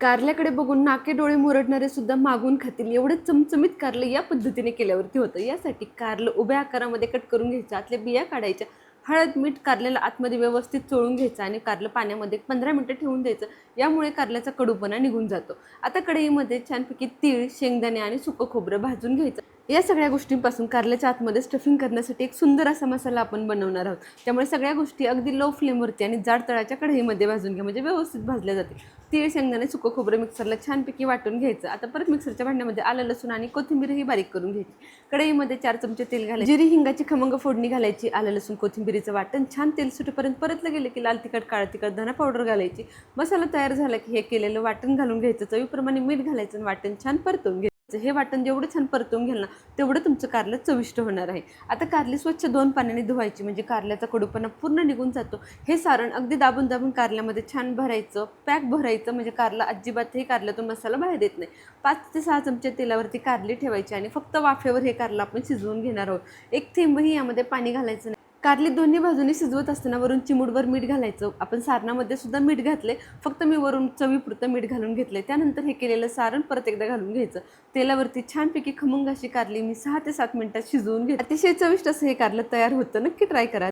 कारल्याकडे बघून नाके डोळे मुरडणारे सुद्धा मागून खातील एवढं चमचमीत कारलं या पद्धतीने केल्यावरती होतं। यासाठी कारलं उभ्या आकारामध्ये कट करून घ्यायचं, आतल्या बिया काढायच्या, हळद मीठ कारल्याला आतमध्ये व्यवस्थित चोळून घ्यायचं आणि कारलं पाण्यामध्ये 15 मिनिटं ठेवून द्यायचं। यामुळे कारल्याचा कडूपणा निघून जातो। आता कढईमध्ये छानपैकी तीळ, शेंगदाणे आणि सुकं खोबरं भाजून घ्यायचं। या सगळ्या गोष्टींपासून कारल्याच्या आतमध्ये स्टफिंग करण्यासाठी एक सुंदर असा मसाला आपण बनवणार आहोत। त्यामुळे सगळ्या गोष्टी अगदी लो फ्लेमवरती आणि जाड तळाच्या कढईमध्ये भाजून घ्या, म्हणजे व्यवस्थित भाजल्या जातील। तीळ, शेंगदाणे, सुकं खोबरं मिक्सरला छानपैकी वाटून घ्यायचं। आता परत मिक्सरच्या भांड्यामध्ये आलं, लसूण आणि कोथिंबीरही बारीक करून घ्यायची। कढईमध्ये 4 चमचे तेल घालायचे, जिरी हिंगाची खमंग फोडणी घालायची, आलं लसूण कोथिंबीरीचं वाटण छान तेल सुटेपर्यंत परतलं गेलं की लाल तिखट, काळं तिखट, धना पावडर घालायची। मसाला तयार झाला की हे केलेलं वाटण घालून घ्यायचं, चवीप्रमाणे मीठ घालायचं आणि वाटण छान परतवून घ्यायचं। हे वाटण जेवढं छान परतवून घ्याल ना तेवढं तुमचं कारलं चविष्ट होणार आहे। आता कारली स्वच्छ 2 पाण्याने धुवायची, म्हणजे कारल्याचा कडूपणा पूर्ण निघून जातो। हे सारण अगदी दाबून दाबून कारल्यामध्ये छान भरायचं, पॅक भरायचं, म्हणजे कारला अजिबातही कारल्यातून मसाला बाहेर येत नाही। 5 ते 6 चमचे तेलावरती कारली ठेवायची आणि फक्त वाफेवर हे कारलं आपण शिजवून घेणार आहोत। एक थेंबही यामध्ये पाणी घालायचं नाही। कारली दोन्ही बाजूनी शिजवत असताना वरून चिमूटभर मीठ घालायचं। आपण सारणामध्ये सुद्धा मीठ घातले, फक्त मी वरून चवीपुरतं मीठ घालून घेतले। त्यानंतर हे केलेलं सारण परत एकदा घालून घ्यायचं। तेलावरती छानपैकी खमंग अशी कारली मी 6 ते 7 मिनिटात शिजवून घेते। अतिशय चविष्ट असं हे कारलं तयार होतं, नक्की ट्राय करा।